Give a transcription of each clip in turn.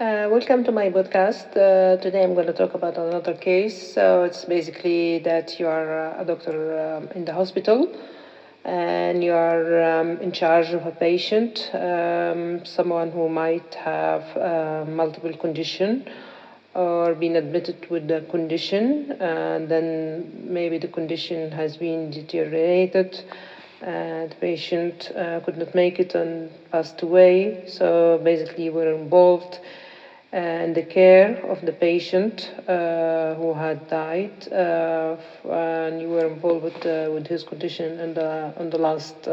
Welcome to my podcast. Today I'm going to talk about another case. So it's basically that you are a doctor in the hospital and you are in charge of a patient, someone who might have multiple condition or been admitted with the condition, and then maybe the condition has been deteriorated and the patient could not make it and passed away. So basically we're involved and the care of the patient who had died, and you were involved with his condition in the last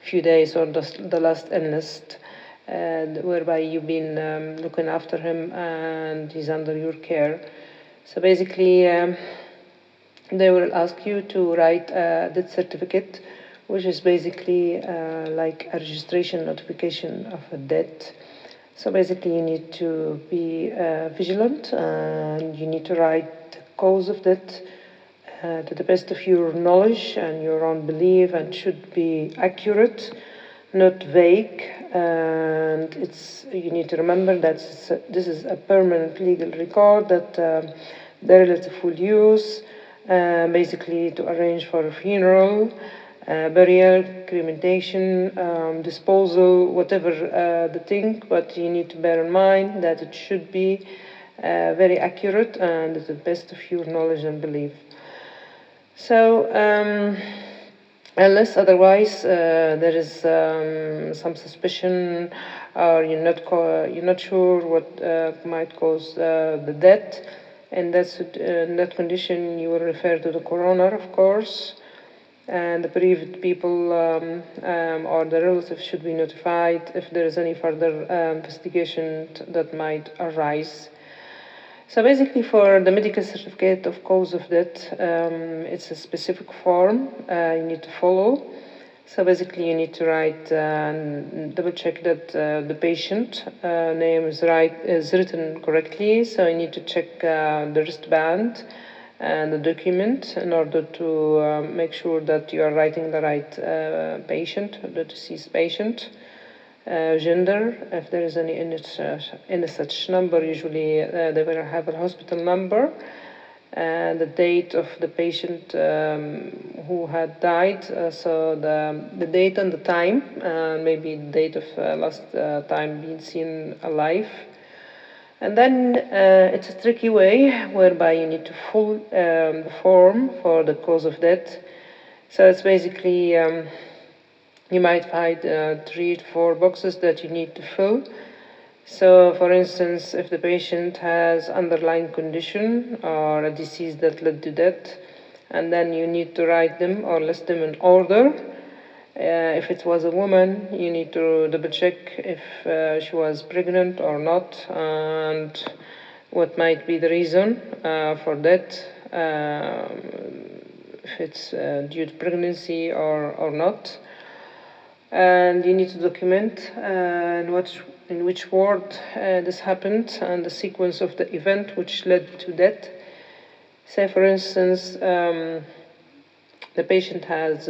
few days or the last illness, and whereby you've been looking after him and he's under your care. So basically, they will ask you to write a death certificate, which is basically like a registration notification of a death. So basically, you need to be vigilant and you need to write the cause of death to the best of your knowledge and your own belief, and should be accurate, not vague. And you need to remember that this is a permanent legal record that the relative will use, basically to arrange for a funeral, burial, cremation, disposal, whatever the thing, but you need to bear in mind that it should be very accurate and to the best of your knowledge and belief. So, unless otherwise there is some suspicion or you're not sure what might cause the death, and in that condition you will refer to the coroner, of course, and the bereaved people or the relatives should be notified if there is any further investigation that might arise. So basically, for the medical certificate of cause of death, it's a specific form you need to follow. So basically, you need to write and double check that the patient name is written correctly. So you need to check the wristband and the document in order to make sure that you are writing the right patient, the deceased patient. Gender, if there is any such number, usually they will have a hospital number, and the date of the patient who had died, so the date and the time, maybe the date of last time being seen alive. And then it's a tricky way whereby you need to fill the form for the cause of death. So it's basically you might find 3 to 4 boxes that you need to fill. So, for instance, if the patient has underlying condition or a disease that led to death, and then you need to write them or list them in order. If it was a woman, you need to double check if she was pregnant or not, and what might be the reason for death, if it's due to pregnancy or not. And you need to document in which ward this happened and the sequence of the event which led to death. Say, for instance, the patient has,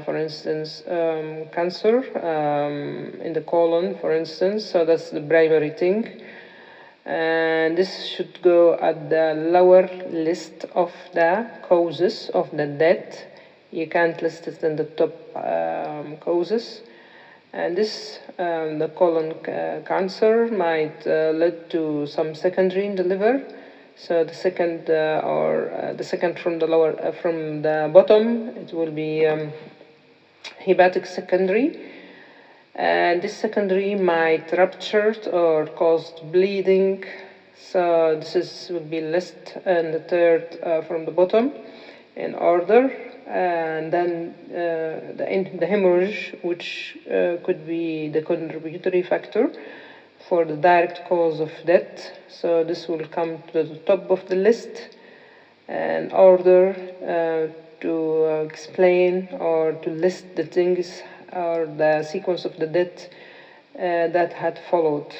for instance, cancer in the colon, for instance, so that's the primary thing. And this should go at the lower list of the causes of the death. You can't list it in the top causes. And this, the colon cancer might lead to some secondary in the liver. So the second, the second from the bottom, it will be hepatic secondary. And this secondary might rupture or cause bleeding. So this will be listed in the third from the bottom in order. And then the hemorrhage, which could be the contributory factor for the direct cause of death. So this will come to the top of the list in order to explain or to list the things or the sequence of the death that had followed.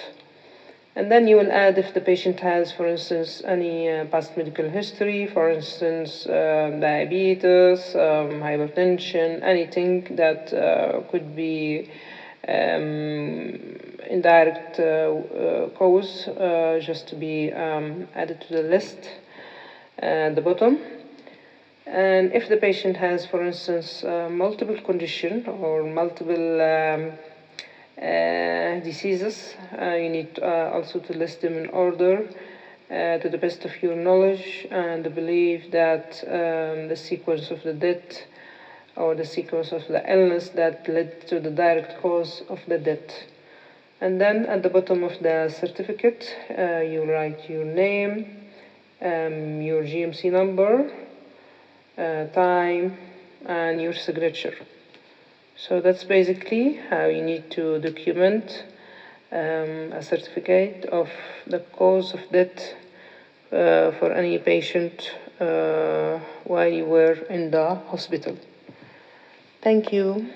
And then you will add if the patient has, for instance, any past medical history, for instance, diabetes, hypertension, anything that could be indirect cause just to be added to the list at the bottom. And if the patient has, for instance, multiple conditions or multiple diseases, you need also to list them in order to the best of your knowledge and believe that the sequence of the death or the sequence of the illness that led to the direct cause of the death. And then at the bottom of the certificate, you write your name, your GMC number, time, and your signature. So that's basically how you need to document a certificate of the cause of death for any patient while you were in the hospital. Thank you.